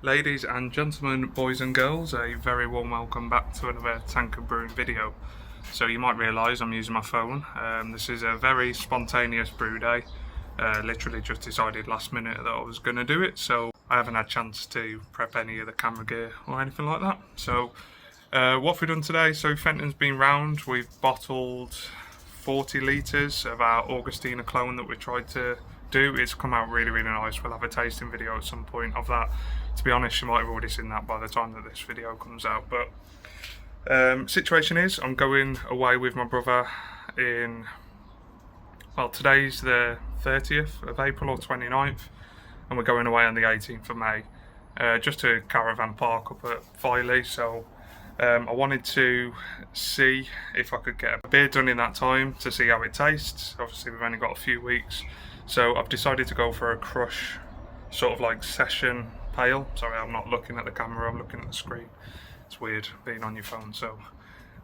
Ladies and gentlemen, boys and girls, a very warm welcome back to another Tankard Brewing video. So you might realise I'm using my phone. This is a very spontaneous brew day. Literally just decided last minute that I was going to do it, so I haven't had a chance to prep any of the camera gear or anything like that. So what have we done today? So Fenton's been round, we've bottled 40 litres of our Augustina clone that we tried to do. It's come out really nice. We'll have a tasting video at some point of that. To be honest, you might have already seen that by the time that this video comes out, but situation is I'm going away with my brother in, well, today's the 30th of April or 29th, and we're going away on the 18th of May, just to caravan park up at Filey. So I wanted to see if I could get a beer done in that time to see how it tastes. Obviously we've only got a few weeks, so I've decided to go for a Krush sort of like session pale. Sorry, I'm not looking at the camera, I'm looking at the screen. It's weird being on your phone. So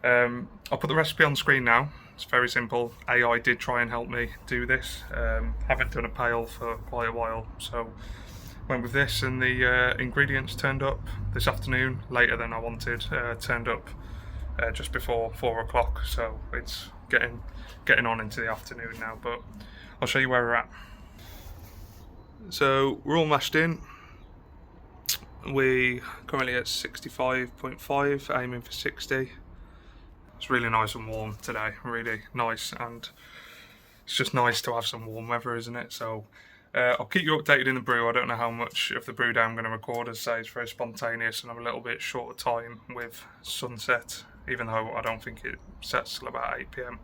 I'll put the recipe on screen now. It's very simple. AI did try and help me do this. Haven't done a pale for quite a while, so went with this, and the ingredients turned up this afternoon, later than I wanted. Turned up just before 4 o'clock, so it's getting on into the afternoon now, but I'll show you where we're at. So we're all mashed in. We currently at 65.5, aiming for 60. It's really nice and warm today, really nice, and it's just nice to have some warm weather, isn't it? So I'll keep you updated in the brew. I don't know how much of the brew day I'm going to record. As I say, it's very spontaneous and I'm a little bit short of time with sunset, even though I don't think it sets till about 8 PM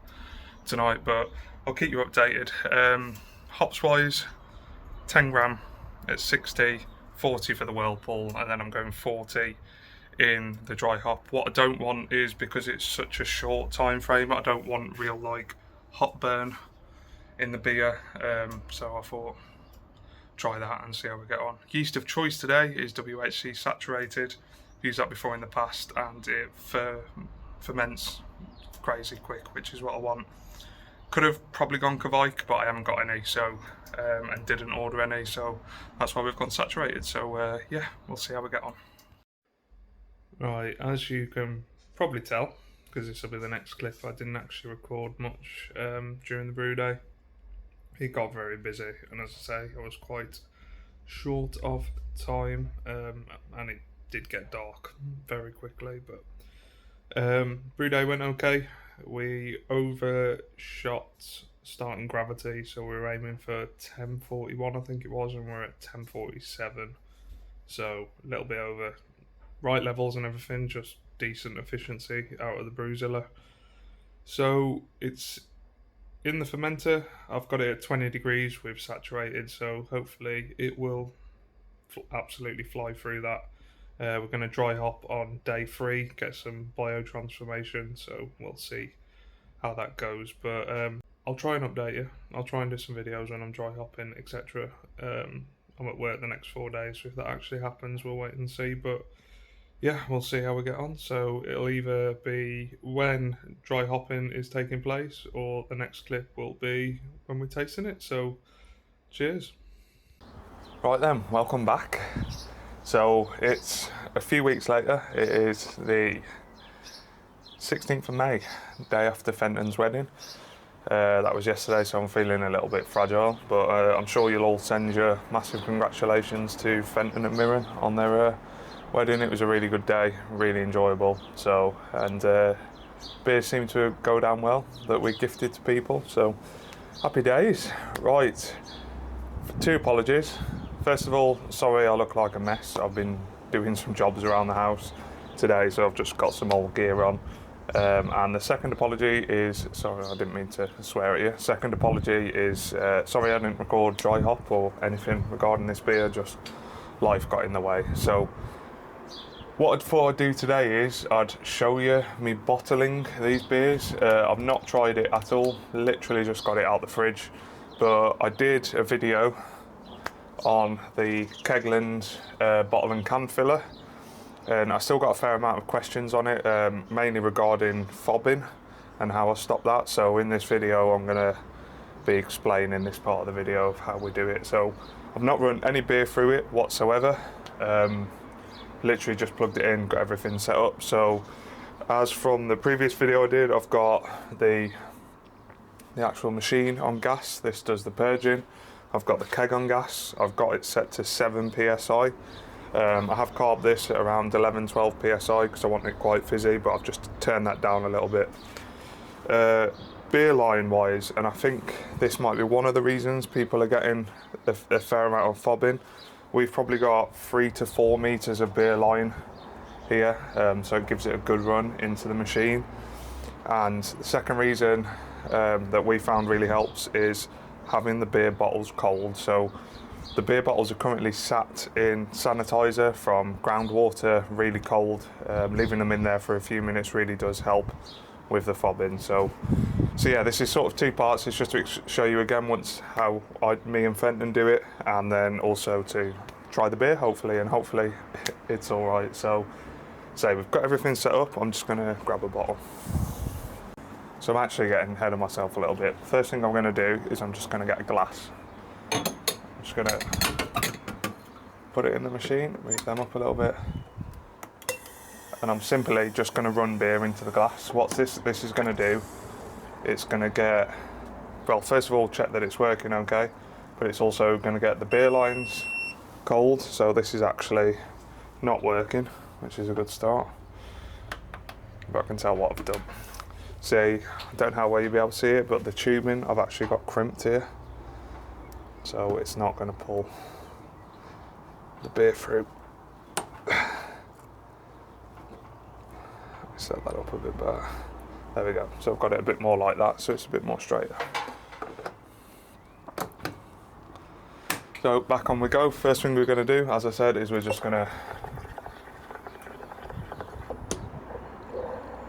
tonight, but I'll keep you updated. Hops wise, 10 gram at 60, 40 for the whirlpool, and then I'm going 40 in the dry hop. What I don't want is, because it's such a short time frame, I don't want real like hop burn in the beer, so I thought try that and see how we get on. Yeast of choice today is WHC Saturated. I've used that before in the past, and it ferments crazy quick, which is what I want. Could have probably gone Kvike, but I haven't got any, so and didn't order any, so that's why we've gone Saturated. So yeah, we'll see how we get on. Right, as you can probably tell, because this will be the next clip, I didn't actually record much during the brew day. It got very busy, and as I say, I was quite short of time, and it did get dark very quickly, but brew day went okay. We overshot starting gravity, so we were aiming for 1041, I think it was, and we're at 1047, so a little bit over right levels and everything, just decent efficiency out of the BrewZilla. So it's in the fermenter. I've got it at 20 degrees with saturated, so hopefully it will absolutely fly through that. We're going to dry hop on day 3, get some biotransformation, so we'll see how that goes. But I'll try and update you. I'll try and do some videos when I'm dry hopping, etc. I'm at work the next 4 days, so if that actually happens, we'll wait and see. But yeah, we'll see how we get on. So it'll either be when dry hopping is taking place, or the next clip will be when we're tasting it. So cheers. Right then, welcome back. So it's a few weeks later. It is the 16th of May, day after Fenton's wedding. That was yesterday, so I'm feeling a little bit fragile, but I'm sure you'll all send your massive congratulations to Fenton and Mirren on their wedding. It was a really good day, really enjoyable. So, and beers seemed to go down well that we gifted to people, so happy days. Right, 2 apologies. First of all, sorry I look like a mess. I've been doing some jobs around the house today, so I've just got some old gear on. And the second apology is, sorry, I didn't mean to swear at you. Second apology is, sorry I didn't record dry hop or anything regarding this beer, just life got in the way. So what I thought I'd do today is I'd show you me bottling these beers. I've not tried it at all, literally just got it out the fridge, but I did a video on the KegLand bottle and can filler, and I still got a fair amount of questions on it, mainly regarding fobbing and how I stop that. So in this video I'm going to be explaining this part of the video of how we do it. So I've not run any beer through it whatsoever. literally just plugged it in, got everything set up. So as from the previous video I did, I've got the actual machine on gas. This does the purging. I've got the keg on gas. I've got it set to 7 psi. I have carved this at around 11-12 psi because I want it quite fizzy, but I've just turned that down a little bit. Beer line wise, and I think this might be one of the reasons people are getting a fair amount of fobbing. We've probably got 3 to 4 meters of beer line here, so it gives it a good run into the machine. And the second reason that we found really helps is having the beer bottles cold. So the beer bottles are currently sat in sanitizer from groundwater, really cold. Leaving them in there for a few minutes really does help with the fobbing. So yeah, this is sort of 2 parts. It's just to show you again once how me and Fenton do it, and then also to try the beer hopefully it's all right. So we've got everything set up. I'm just gonna grab a bottle. So I'm actually getting ahead of myself a little bit. First thing I'm gonna do is I'm just gonna get a glass. I'm just gonna put it in the machine, move them up a little bit, and I'm simply just gonna run beer into the glass. What this is gonna do, it's gonna get, well, first of all, check that it's working okay, but it's also gonna get the beer lines cold. So this is actually not working, which is a good start. But I can tell what I've done. See, I don't know how well you'll be able to see it, but the tubing I've actually got crimped here, so it's not going to pull the beer through. Let me set that up a bit better. There we go. So I've got it a bit more like that, so it's a bit more straighter. So back on we go. First thing we're going to do, as I said, is we're just going to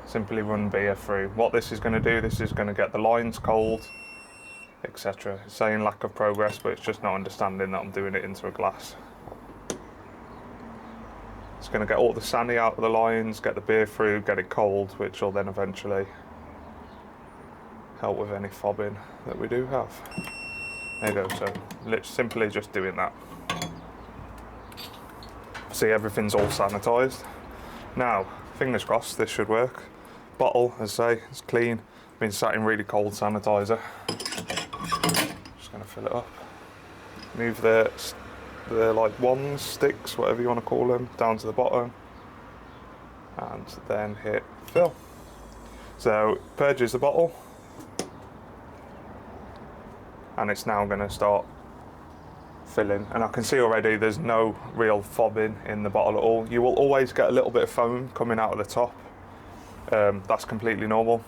simply run beer through. What this is going to do, this is going to get the lines cold, etc. It's saying lack of progress, but it's just not understanding that I'm doing it into a glass. It's going to get all the sand out of the lines, get the beer through, get it cold, which will then eventually help with any fobbing that we do have. There you go. So simply just doing that. See, everything's all sanitized. Now, fingers crossed, this should work. Bottle, as I say, it's clean. Been sat in really cold sanitizer. Just going to fill it up. Move the like wands, sticks, whatever you want to call them, down to the bottom, and then hit fill. So purges the bottle, and it's now going to start filling. And I can see already there's no real fobbing in the bottle at all. You will always get a little bit of foam coming out of the top. That's completely normal.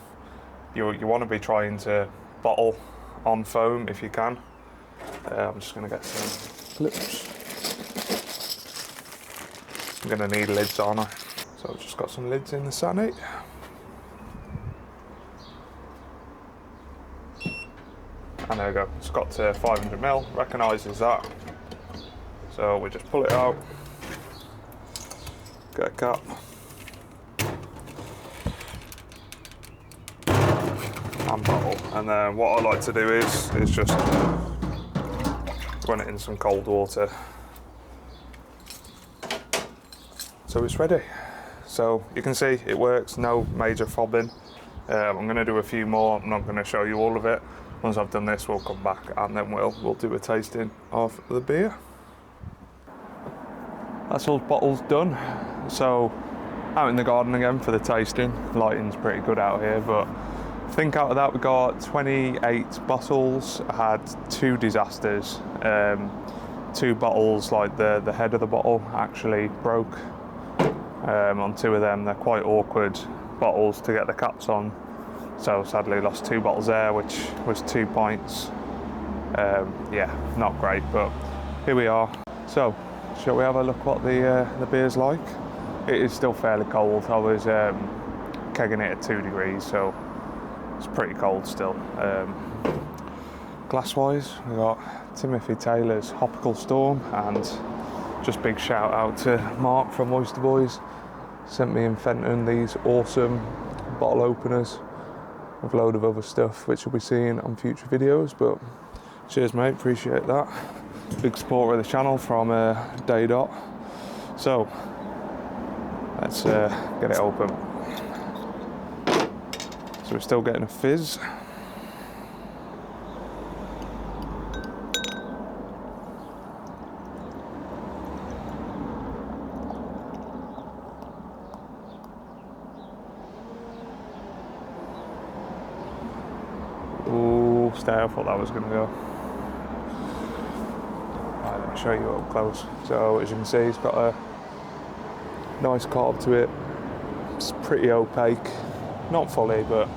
You want to be trying to bottle on foam if you can. I'm just going to get some clips. I'm going to need lids, aren't I? So I've just got some lids in the Sani. And there we go, it's got to 500ml, recognises that. So we just pull it out, get a cap, and bottle. And then what I like to do is just run it in some cold water. So it's ready. So you can see it works, no major fobbing. I'm going to do a few more, I'm not going to show you all of it. Once I've done this, we'll come back and then we'll do a tasting of the beer. That's all bottles done. So out in the garden again for the tasting. Lighting's pretty good out here, but I think out of that we got 28 bottles. I had 2 disasters. 2 bottles, like the head of the bottle actually broke on 2 of them. They're quite awkward bottles to get the caps on. So sadly lost 2 bottles there, which was 2 pints. Yeah, not great, but here we are. So, shall we have a look what the beer's like? It is still fairly cold. I was kegging it at 2 degrees, so it's pretty cold still. Glass-wise, we got Timothy Taylor's Hopical Storm, and just big shout out to Mark from Oyster Boys. Sent me and Fenton these awesome bottle openers with a load of other stuff which you'll be seeing on future videos, but cheers mate, appreciate that. Big supporter of the channel from day dot. So Let's get it open. So we're still getting a fizz. Ooh, stay, I thought that was going to go. Right, let me show you up close. So as you can see, it's got a nice carb to it. It's pretty opaque, not fully, but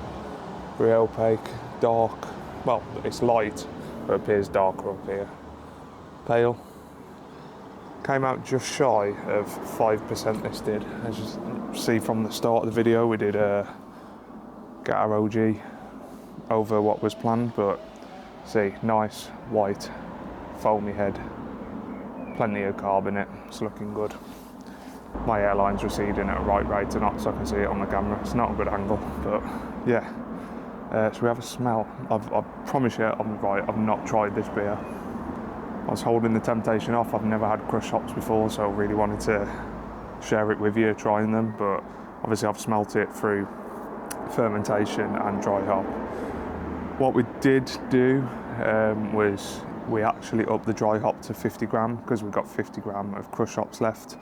very opaque, dark. Well, it's light, but appears darker up here. Pale. Came out just shy of 5%. This did. As you see from the start of the video, we did get our OG over what was planned, but see, nice white foamy head, plenty of carb in it. It's looking good. My airline's receding at a right rate or not, so I can see it on the camera. It's not a good angle, but yeah. So we have a smell. I promise you, I've not tried this beer. I was holding the temptation off. I've never had Krush hops before, so I really wanted to share it with you, trying them. But obviously, I've smelt it through fermentation and dry hop. What we did do was we actually upped the dry hop to 50 gram because we've got 50 gram of Krush hops left.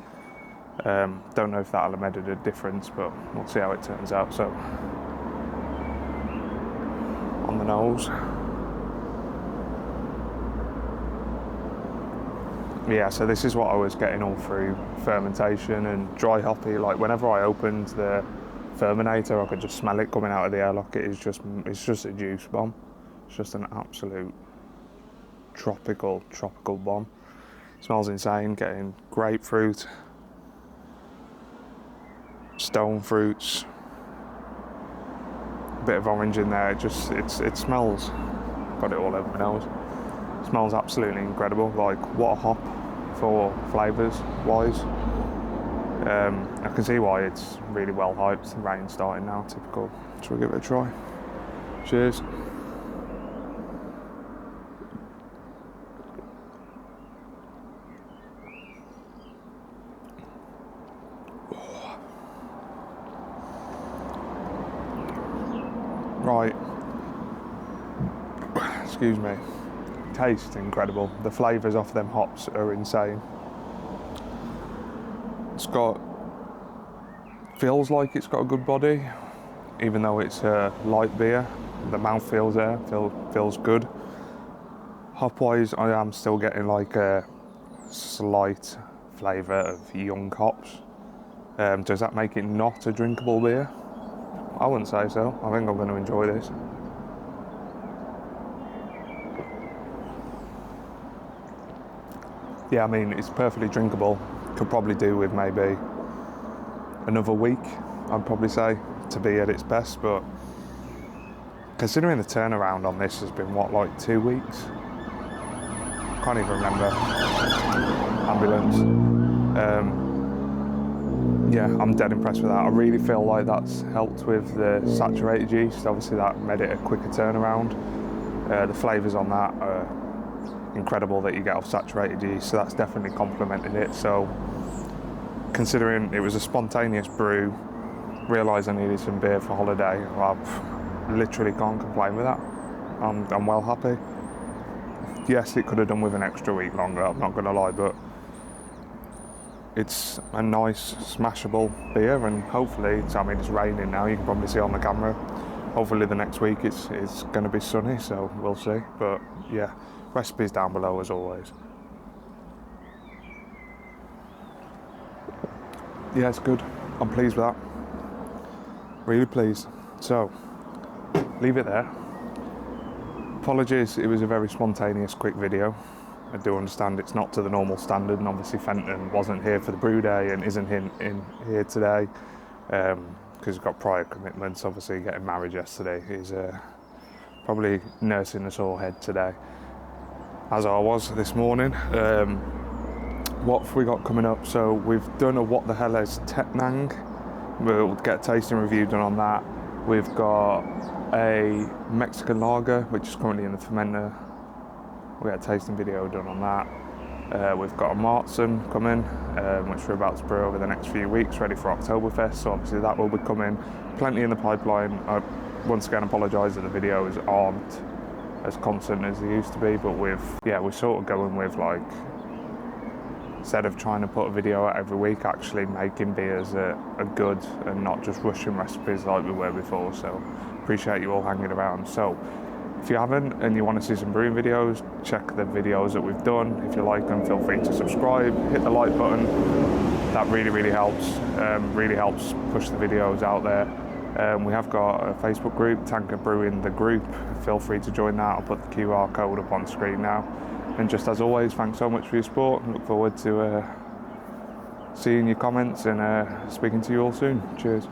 Don't know if that'll have made a difference, but we'll see how it turns out. So, on the nose. Yeah, so this is what I was getting all through fermentation and dry hoppy. Like whenever I opened the fermentator, I could just smell it coming out of the airlock. It's just a juice bomb. It's just an absolute tropical bomb. Smells insane. Getting grapefruit, stone fruits, a bit of orange in there. It smells. Got it all over my nose. It smells absolutely incredible. Like what a hop for flavours wise. I can see why it's really well hyped. The rain's starting now, typical. Shall we give it a try? Cheers. Right. Excuse me. Tastes incredible. The flavours off them hops are insane. Feels like it's got a good body, even though it's a light beer. The mouth feels there, feels good. Hop wise, I am still getting like a slight flavour of young hops. Does that make it not a drinkable beer? I wouldn't say so. I think I'm going to enjoy this. Yeah, I mean, it's perfectly drinkable. Could probably do with maybe another week, I'd probably say, to be at its best, but considering the turnaround on this has been, what, like 2 weeks? Can't even remember. Ambulance. Yeah, I'm dead impressed with that. I really feel like that's helped with the saturated yeast. Obviously that made it a quicker turnaround. The flavours on that are incredible that you get off saturated yeast, so that's definitely complemented it. So considering it was a spontaneous brew, realised I needed some beer for holiday, I literally can't complain with that. I'm well happy. Yes, it could have done with an extra week longer, I'm not going to lie, but it's a nice smashable beer, and hopefully, I mean, it's raining now, you can probably see on the camera. Hopefully the next week it's going to be sunny, so we'll see. But yeah, recipes down below as always. Yeah, it's good. I'm pleased with that. Really pleased. So, leave it there. Apologies, it was a very spontaneous, quick video. I do understand it's not to the normal standard, and obviously Fenton wasn't here for the brew day and isn't in here today because he's got prior commitments. Obviously, getting married yesterday. He's probably nursing a sore head today, as I was this morning. What have we got coming up? So we've done a What the Hell is Tetnang. We'll get a tasting review done on that. We've got a Mexican lager, which is currently in the fermenter. We'll get a tasting video done on that. We've got a Martzen coming, which we're about to brew over the next few weeks, ready for Oktoberfest, so obviously that will be coming. Plenty in the pipeline. I once again apologise that the videos aren't as constant as they used to be, but we're sort of going with, like, instead of trying to put a video out every week, actually making beers a good and not just rushing recipes like we were before. So appreciate you all hanging around. So if you haven't and you want to see some brewing videos, check the videos that we've done. If you like them, feel free to subscribe, hit the like button. That really helps. Really helps push the videos out there. We have got a Facebook group, Tankard Brewing the group. Feel free to join that. I'll put the QR code up on screen now. And just as always, thanks so much for your support. Look forward to seeing your comments and speaking to you all soon. Cheers.